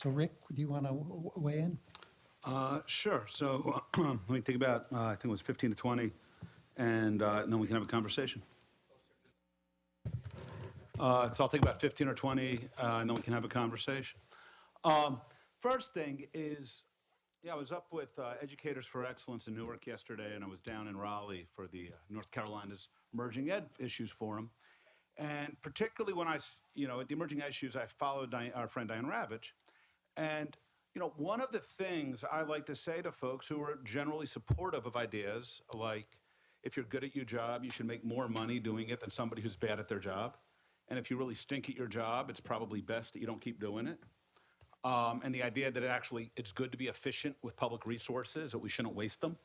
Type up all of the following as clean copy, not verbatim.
So Rick, do you want to weigh in? Sure. So let me think about, I think it was 15 to 20, and then we can have a conversation. So I'll take about 15 or 20, and then we can have a conversation. First thing is, I was up with Educators for Excellence in Newark yesterday, and I was down in Raleigh for the North Carolina's Emerging Ed Issues Forum. And particularly when at the Emerging Issues, I followed our friend Diane Ravitch. And, one of the things I like to say to folks who are generally supportive of ideas, like if you're good at your job, you should make more money doing it than somebody who's bad at their job. And if you really stink at your job, it's probably best that you don't keep doing it. And the idea that it's good to be efficient with public resources, that we shouldn't waste them.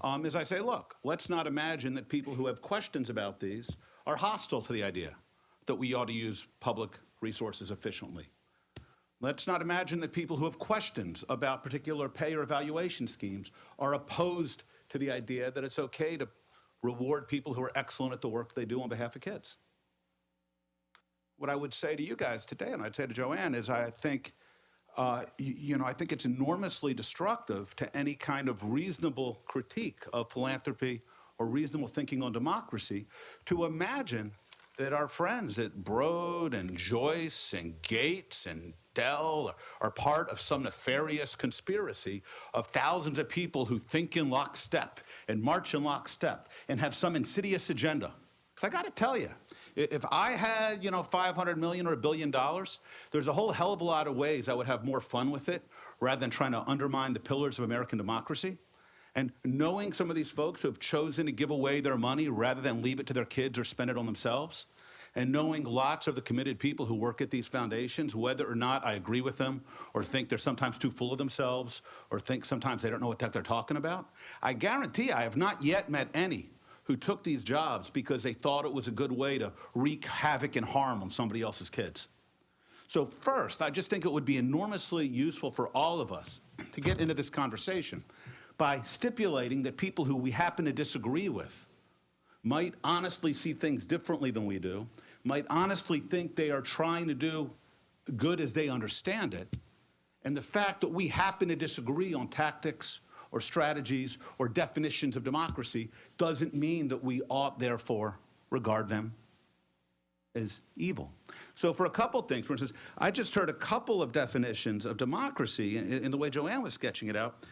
As I say, look, let's not imagine that people who have questions about these are hostile to the idea that we ought to use public resources efficiently. Let's not imagine that people who have questions about particular pay or evaluation schemes are opposed to the idea that it's okay to reward people who are excellent at the work they do on behalf of kids. What I would say to you guys today, and I'd say to Joanne, is I think I think it's enormously destructive to any kind of reasonable critique of philanthropy or reasonable thinking on democracy to imagine that our friends at Broad and Joyce and Gates and Dell are part of some nefarious conspiracy of thousands of people who think in lockstep and march in lockstep and have some insidious agenda. Because I got to tell you, if I had, $500 million or $1 billion, there's a whole hell of a lot of ways I would have more fun with it rather than trying to undermine the pillars of American democracy. And knowing some of these folks who have chosen to give away their money rather than leave it to their kids or spend it on themselves, and knowing lots of the committed people who work at these foundations, whether or not I agree with them or think they're sometimes too full of themselves or think sometimes they don't know what the heck they're talking about, I guarantee I have not yet met any who took these jobs because they thought it was a good way to wreak havoc and harm on somebody else's kids. So first, I just think it would be enormously useful for all of us to get into this conversation by stipulating that people who we happen to disagree with might honestly see things differently than we do, might honestly think they are trying to do good as they understand it, and the fact that we happen to disagree on tactics or strategies or definitions of democracy doesn't mean that we ought, therefore, regard them as evil. So for a couple things, for instance, I just heard a couple of definitions of democracy in the way Joanne was sketching it out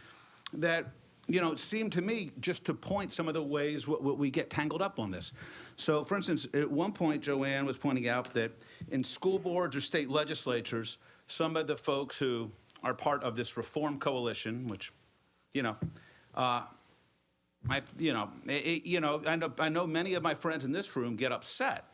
that it seemed to me just to point some of the ways we get tangled up on this. So, for instance, at one point, Joanne was pointing out that in school boards or state legislatures, some of the folks who are part of this reform coalition, which, I know many of my friends in this room get upset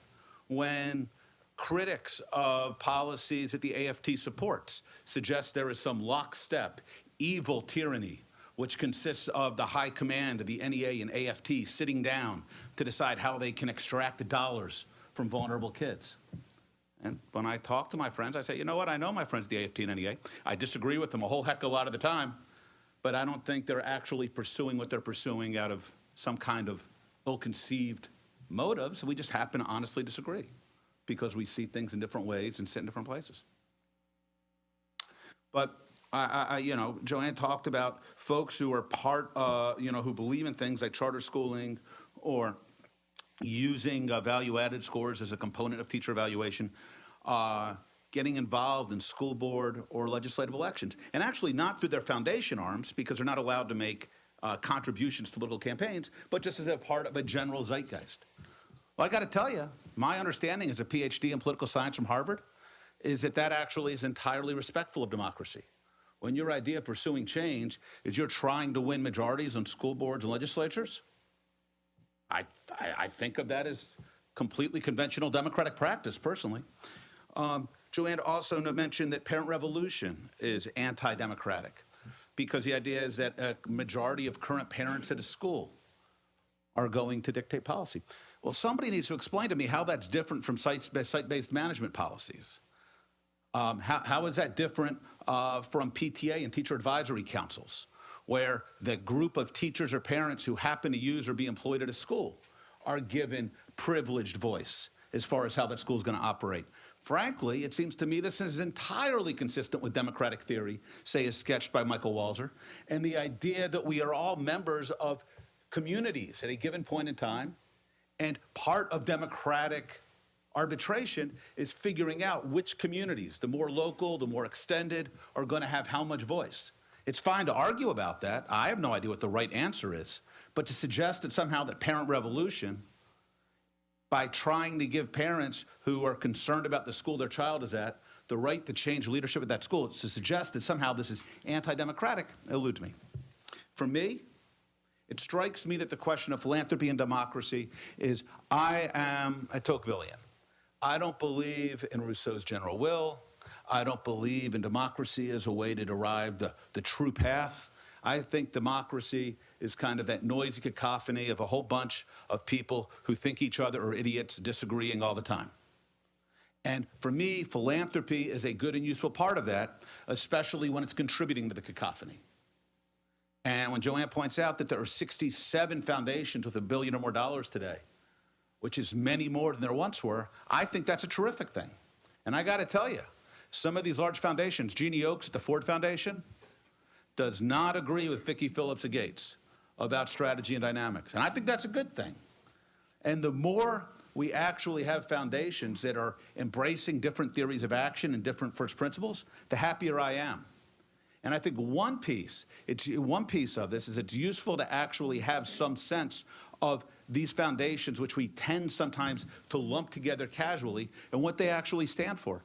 when critics of policies that the AFT supports suggest there is some lockstep evil tyranny which consists of the high command of the NEA and AFT sitting down to decide how they can extract the dollars from vulnerable kids. And when I talk to my friends, I say, you know what, I know my friends at the AFT and NEA. I disagree with them a whole heck of a lot of the time, but I don't think they're actually pursuing what they're pursuing out of some kind of ill-conceived motives. We just happen to honestly disagree because we see things in different ways and sit in different places. But Joanne talked about folks who are part, who believe in things like charter schooling or using value-added scores as a component of teacher evaluation, getting involved in school board or legislative elections. And actually not through their foundation arms, because they're not allowed to make contributions to political campaigns, but just as a part of a general zeitgeist. Well, I got to tell you, my understanding as a PhD in political science from Harvard is that actually is entirely respectful of democracy. When your idea of pursuing change is you're trying to win majorities on school boards and legislatures, I think of that as completely conventional democratic practice, personally. Joanne also mentioned that parent revolution is anti-democratic because the idea is that a majority of current parents at a school are going to dictate policy. Well, somebody needs to explain to me how that's different from site-based management policies. How is that different from PTA and teacher advisory councils, where the group of teachers or parents who happen to use or be employed at a school are given privileged voice as far as how that school is going to operate? Frankly, it seems to me this is entirely consistent with democratic theory, say as sketched by Michael Walzer, and the idea that we are all members of communities at a given point in time, and part of democratic arbitration is figuring out which communities, the more local, the more extended, are going to have how much voice. It's fine to argue about that. I have no idea what the right answer is, but to suggest that somehow that parent revolution, by trying to give parents who are concerned about the school their child is at the right to change leadership at that school, to suggest that somehow this is anti-democratic, eludes me. For me, it strikes me that the question of philanthropy and democracy is, I am a Tocquevillian. I don't believe in Rousseau's general will. I don't believe in democracy as a way to derive the true path. I think democracy is kind of that noisy cacophony of a whole bunch of people who think each other are idiots, disagreeing all the time. And for me, philanthropy is a good and useful part of that, especially when it's contributing to the cacophony. And when Joanne points out that there are 67 foundations with $1 billion or more today, which is many more than there once were, I think that's a terrific thing. And I got to tell you, some of these large foundations, Jeannie Oakes at the Ford Foundation, does not agree with Vicki Phillips at Gates about strategy and dynamics. And I think that's a good thing. And the more we actually have foundations that are embracing different theories of action and different first principles, the happier I am. And I think one piece of this is it's useful to actually have some sense of these foundations, which we tend sometimes to lump together casually, and what they actually stand for.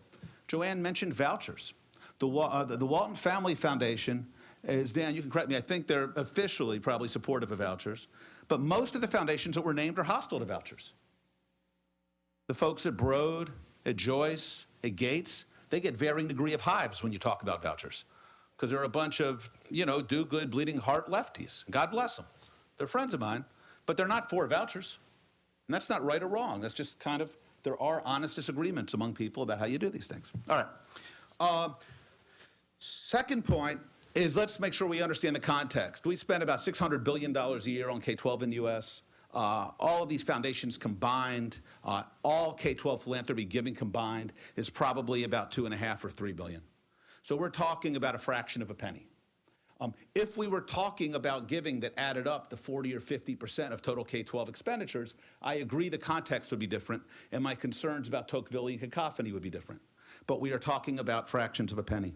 Joanne mentioned vouchers. The Walton Family Foundation is, Dan, you can correct me, I think they're officially probably supportive of vouchers, but most of the foundations that were named are hostile to vouchers. The folks at Broad, at Joyce, at Gates, they get varying degree of hives when you talk about vouchers, because they're a bunch of, do-good, bleeding heart lefties. God bless them. They're friends of mine, but they're not for vouchers. And that's not right or wrong. That's just kind of, there are honest disagreements among people about how you do these things. All right. Second point is, let's make sure we understand the context. We spend about $600 billion a year on K-12 in the U.S. All of these foundations combined, all K-12 philanthropy giving combined, is probably about $2.5 or $3 billion. So we're talking about a fraction of a penny. If we were talking about giving that added up to 40 or 50% of total K-12 expenditures, I agree the context would be different, and my concerns about Tocquevillian cacophony would be different. But we are talking about fractions of a penny.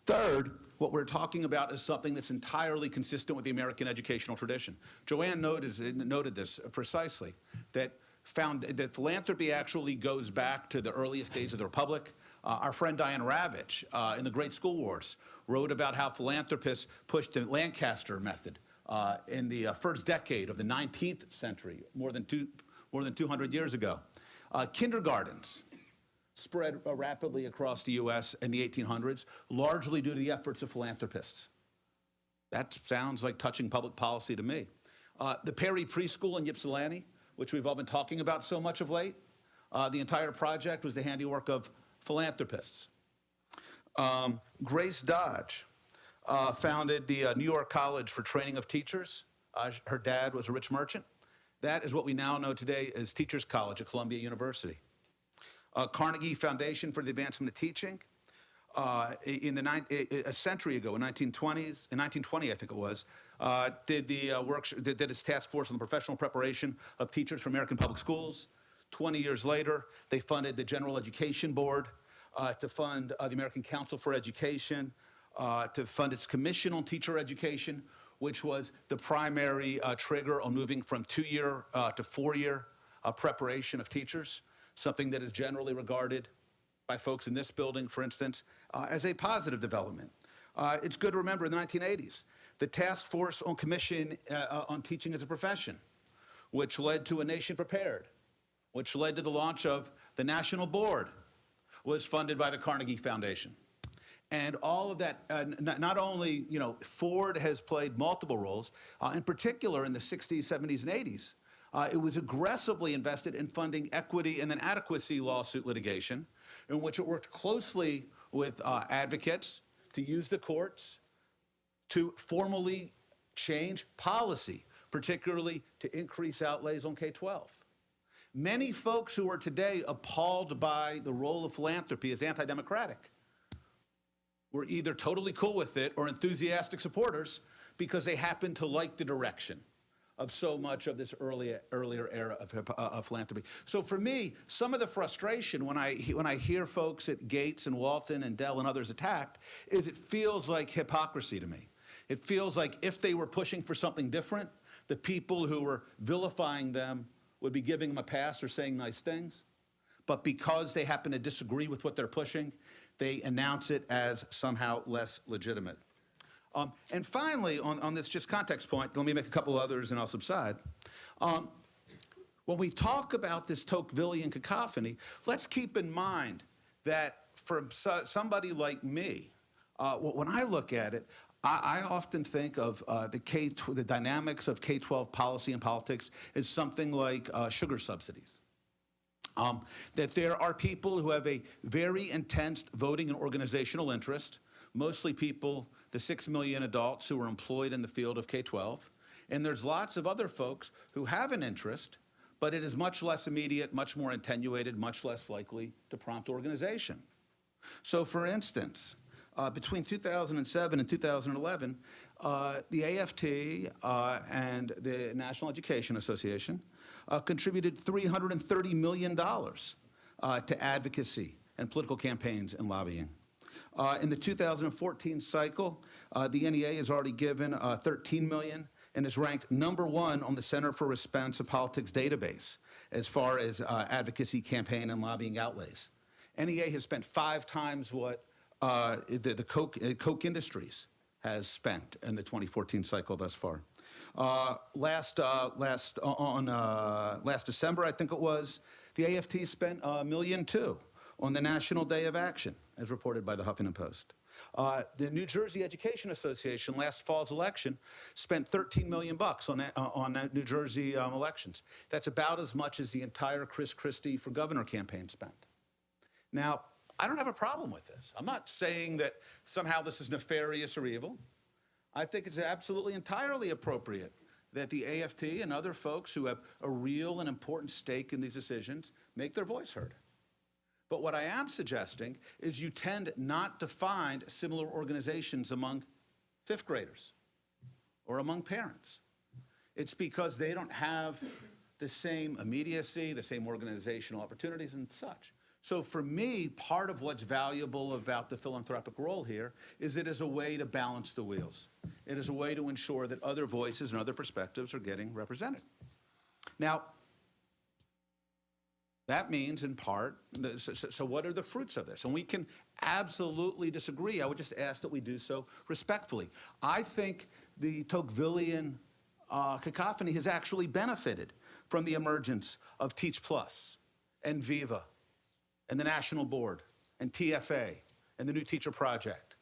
Third, what we're talking about is something that's entirely consistent with the American educational tradition. Joanne noted this precisely, that philanthropy actually goes back to the earliest days of the Republic. Our friend Diane Ravitch in the Great School Wars wrote about how philanthropists pushed the Lancaster method in the first decade of the 19th century, more than 200 years ago. Kindergartens spread rapidly across the U.S. in the 1800s, largely due to the efforts of philanthropists. That sounds like touching public policy to me. The Perry Preschool in Ypsilanti, which we've all been talking about so much of late, the entire project was the handiwork of philanthropists. Grace Dodge founded the New York College for Training of Teachers. Her dad was a rich merchant. That is what we now know today as Teachers College at Columbia University. Carnegie Foundation for the Advancement of Teaching, a century ago, in 1920, I think it was, did its task force on the professional preparation of teachers for American public schools. 20 years later, they funded the General Education Board to fund the American Council for Education, to fund its Commission on Teacher Education, which was the primary trigger on moving from 2-year to 4-year preparation of teachers, something that is generally regarded by folks in this building, for instance, as a positive development. It's good to remember in the 1980s, the Task Force on Commission on Teaching as a Profession, which led to A Nation Prepared, which led to the launch of the National Board, was funded by the Carnegie Foundation. And all of that, not only, Ford has played multiple roles, in particular in the 60s, 70s, and 80s. It was aggressively invested in funding equity and then adequacy lawsuit litigation, in which it worked closely with advocates to use the courts to formally change policy, particularly to increase outlays on K-12. Many folks who are today appalled by the role of philanthropy as anti-democratic were either totally cool with it or enthusiastic supporters because they happen to like the direction of so much of this earlier era of philanthropy. So for me, some of the frustration when I hear folks at Gates and Walton and Dell and others attacked is it feels like hypocrisy to me. It feels like if they were pushing for something different, the people who were vilifying them would be giving them a pass or saying nice things. But because they happen to disagree with what they're pushing, they announce it as somehow less legitimate. And finally, on this just context point, let me make a couple others and I'll subside. When we talk about this Tocquevillian cacophony, let's keep in mind that for somebody like me, when I look at it, I often think of the dynamics of K-12 policy and politics as something like sugar subsidies. That there are people who have a very intense voting and organizational interest, mostly people, the 6 million adults who are employed in the field of K-12. And there's lots of other folks who have an interest, but it is much less immediate, much more attenuated, much less likely to prompt organization. So for instance, between 2007 and 2011, the AFT and the National Education Association contributed $330 million to advocacy and political campaigns and lobbying. In the 2014 cycle, the NEA has already given $13 million and is ranked #1 on the Center for Responsive Politics database as far as advocacy, campaign, and lobbying outlays. NEA has spent 5 times what the Coke Industries has spent in the 2014 cycle thus far. Last December, I think it was, the AFT spent $1.2 million on the National Day of Action, as reported by the Huffington Post. The New Jersey Education Association last fall's election spent $13 million on New Jersey elections. That's about as much as the entire Chris Christie for governor campaign spent. Now, I don't have a problem with this. I'm not saying that somehow this is nefarious or evil. I think it's absolutely entirely appropriate that the AFT and other folks who have a real and important stake in these decisions make their voice heard. But what I am suggesting is you tend not to find similar organizations among 5th graders or among parents. It's because they don't have the same immediacy, the same organizational opportunities and such. So for me, part of what's valuable about the philanthropic role here is it is a way to balance the wheels. It is a way to ensure that other voices and other perspectives are getting represented. Now, that means in part, so what are the fruits of this? And we can absolutely disagree. I would just ask that we do so respectfully. I think the Tocquevillian cacophony has actually benefited from the emergence of Teach Plus and Viva and the National Board and TFA and the New Teacher Project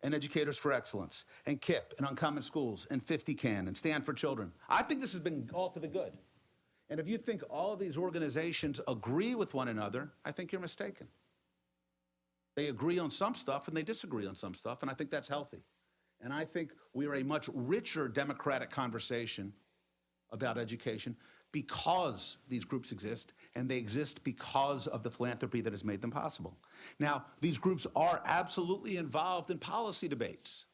and Educators for Excellence and KIP and Uncommon Schools and 50 Can and Stand for Children. I think this has been all to the good. And if you think all of these organizations agree with one another, I think you're mistaken. They agree on some stuff and they disagree on some stuff, and I think that's healthy. And I think we are a much richer democratic conversation about education because these groups exist, and they exist because of the philanthropy that has made them possible. Now, these groups are absolutely involved in policy debates.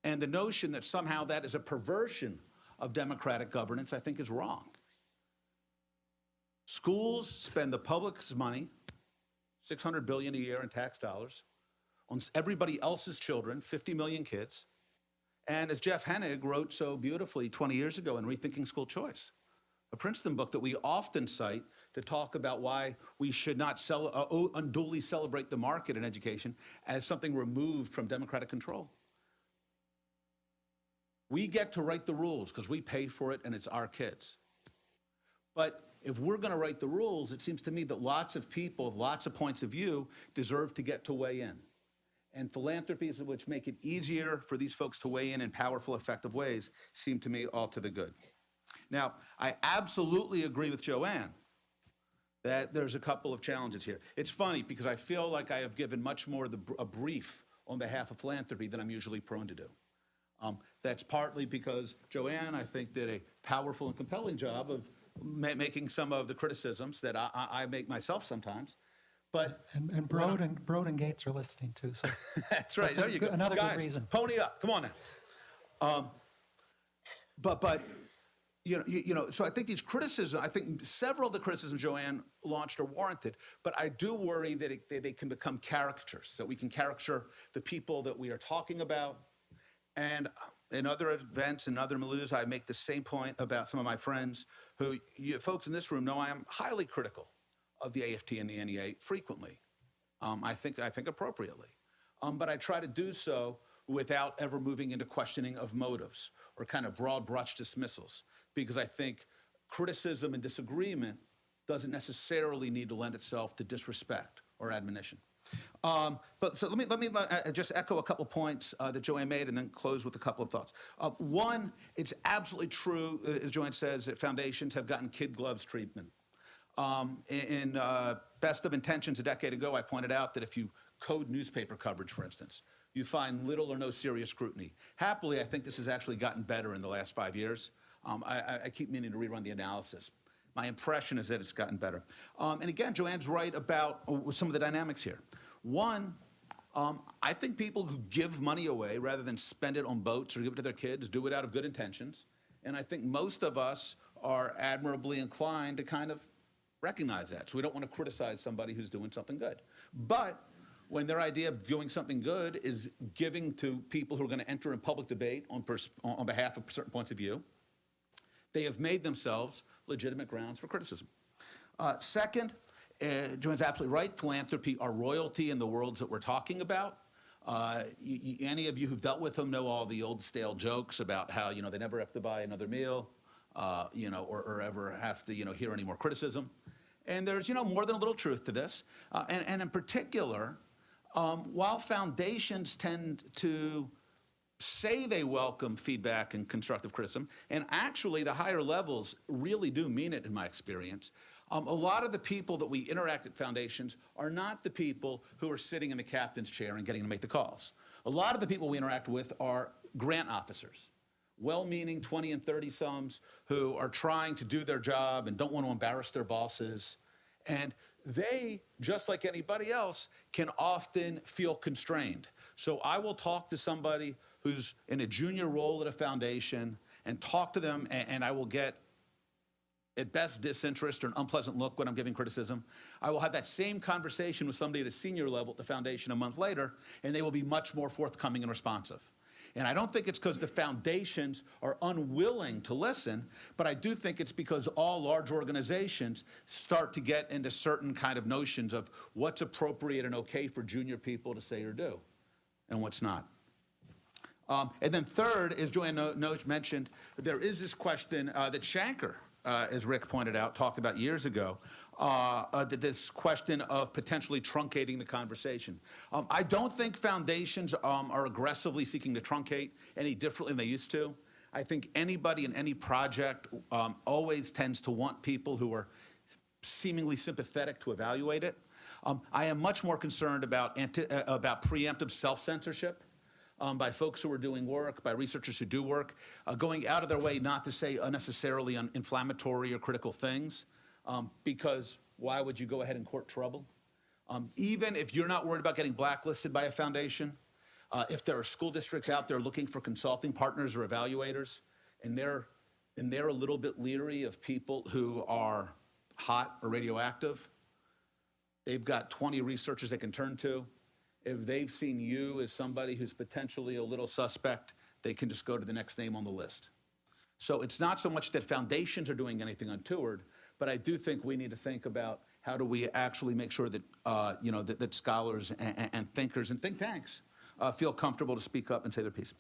And the notion that somehow that is a perversion of democratic governance, I think, is wrong. Schools spend the public's money, $600 billion a year in tax dollars, on everybody else's children, 50 million kids. And as Jeff Hennig wrote so beautifully 20 years ago in Rethinking School Choice, a Princeton book that we often cite to talk about why we should not unduly celebrate the market in education as something removed from democratic control. We get to write the rules because we pay for it and it's our kids. But if we're going to write the rules, it seems to me that lots of people, lots of points of view deserve to get to weigh in. And philanthropies which make it easier for these folks to weigh in powerful, effective ways seem to me all to the good. Now, I absolutely agree with Joanne that there's a couple of challenges here. It's funny because I feel like I have given much more a brief on behalf of philanthropy than I'm usually prone to do. That's partly because Joanne, I think, did a powerful and compelling job of making some of the criticisms that I make myself sometimes. But And Broad and Gates are listening too. So that's right. There you go. Another Guys, good reason. Pony up. Come on now. But so I think these criticisms, I think several of the criticisms Joanne launched are warranted, but I do worry that they can become caricatures, that we can caricature the people that we are talking about. And in other events and other milieus, I make the same point about some of my friends who, folks in this room know I am highly critical of the AFT and the NEA frequently. I think appropriately. But I try to do so without ever moving into questioning of motives or kind of broad brush dismissals, because I think criticism and disagreement doesn't necessarily need to lend itself to disrespect or admonition. But so let me just echo a couple points that Joanne made and then close with a couple of thoughts. One, it's absolutely true, as Joanne says, that foundations have gotten kid gloves treatment. In Best of Intentions a decade ago, I pointed out that if you code newspaper coverage, for instance, you find little or no serious scrutiny. Happily, I think this has actually gotten better in the last 5 years. I keep meaning to rerun the analysis. My impression is that it's gotten better. And again, Joanne's right about some of the dynamics here. One, I think people who give money away rather than spend it on boats or give it to their kids do it out of good intentions. And I think most of us are admirably inclined to kind of recognize that. So we don't want to criticize somebody who's doing something good. But when their idea of doing something good is giving to people who are going to enter in public debate on behalf of certain points of view, they have made themselves legitimate grounds for criticism. Second, Joanne's absolutely right. Philanthropy are royalty in the worlds that we're talking about. Any of you who've dealt with them know all the old stale jokes about how they never have to buy another meal, or ever have to hear any more criticism. And there's more than a little truth to this. And in particular, while foundations tend to say they welcome feedback and constructive criticism, and actually the higher levels really do mean it in my experience, a lot of the people that we interact at foundations are not the people who are sitting in the captain's chair and getting to make the calls. A lot of the people we interact with are grant officers, well-meaning 20 and 30-somes who are trying to do their job and don't want to embarrass their bosses. And they, just like anybody else, can often feel constrained. So I will talk to somebody who's in a junior role at a foundation and talk to them, and I will get, at best, disinterest or an unpleasant look when I'm giving criticism. I will have that same conversation with somebody at a senior level at the foundation a month later, and they will be much more forthcoming and responsive. And I don't think it's because the foundations are unwilling to listen, but I do think it's because all large organizations start to get into certain kind of notions of what's appropriate and okay for junior people to say or do, and what's not. And then third, as Joanne mentioned, there is this question that Shanker, as Rick pointed out, talked about years ago, this question of potentially truncating the conversation. I don't think foundations are aggressively seeking to truncate any differently than they used to. I think anybody in any project always tends to want people who are seemingly sympathetic to evaluate it. I am much more concerned about preemptive self-censorship by folks who are doing work, by researchers who do work, going out of their way not to say unnecessarily inflammatory or critical things. Because why would you go ahead and court trouble? Even if you're not worried about getting blacklisted by a foundation, if there are school districts out there looking for consulting partners or evaluators, and they're a little bit leery of people who are hot or radioactive, they've got 20 researchers they can turn to. If they've seen you as somebody who's potentially a little suspect, they can just go to the next name on the list. So it's not so much that foundations are doing anything untoward, but I do think we need to think about how do we actually make sure that that scholars and thinkers and think tanks feel comfortable to speak up and say their piece.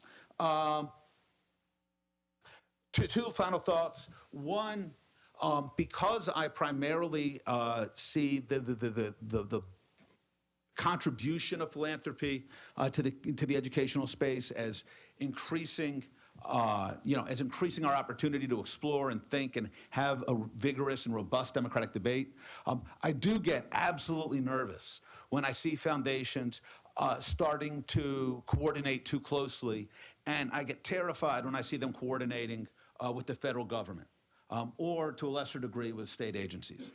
Two final thoughts. One, because I primarily see the contribution of philanthropy to the educational space as increasing. As increasing our opportunity to explore and think and have a vigorous and robust democratic debate, I do get absolutely nervous when I see foundations starting to coordinate too closely, and I get terrified when I see them coordinating with the federal government. or to a lesser degree with state agencies.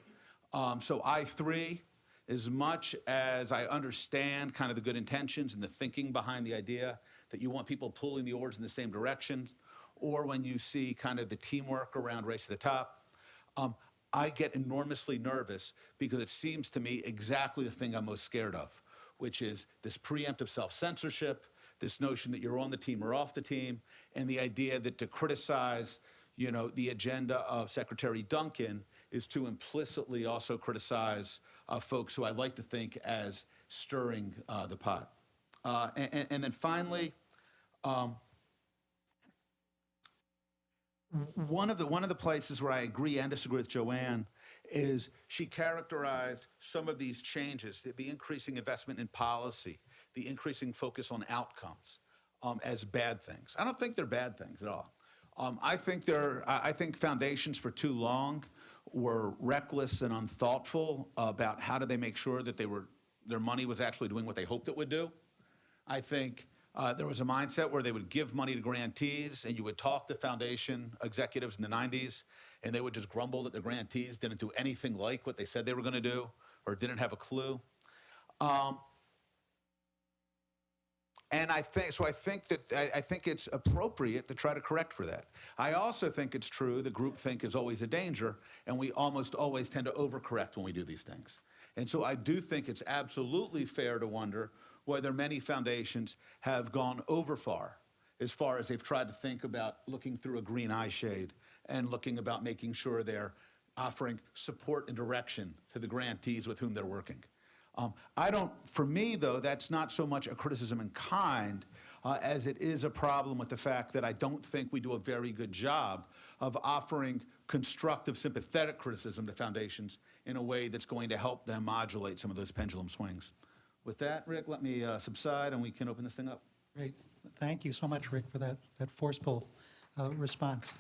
So I3, as much as I understand kind of the good intentions and the thinking behind the idea that you want people pulling the oars in the same direction, or when you see kind of the teamwork around Race to the Top, I get enormously nervous because it seems to me exactly the thing I'm most scared of, which is this preemptive self-censorship, this notion that you're on the team or off the team, and the idea that to criticize, the agenda of Secretary Duncan is to implicitly also criticize folks who I like to think as stirring the pot. And then finally, one of the places where I agree and disagree with Joanne is she characterized some of these changes, the increasing investment in policy, the increasing focus on outcomes, as bad things. I don't think they're bad things at all. I think foundations for too long were reckless and unthoughtful about how do they make sure that their money was actually doing what they hoped it would do. I think there was a mindset where they would give money to grantees, and you would talk to foundation executives in the 90s, and they would just grumble that the grantees didn't do anything like what they said they were going to do or didn't have a clue. And I think it's appropriate to try to correct for that. I also think it's true that groupthink is always a danger, and we almost always tend to overcorrect when we do these things. And so I do think it's absolutely fair to wonder whether many foundations have gone over far as they've tried to think about looking through a green eye shade and looking about making sure they're offering support and direction to the grantees with whom they're working. For me, though, that's not so much a criticism in kind as it is a problem with the fact that I don't think we do a very good job of offering constructive, sympathetic criticism to foundations in a way that's going to help them modulate some of those pendulum swings. With that, Rick, let me subside and we can open this thing up. Great. Thank you so much, Rick, for that forceful response.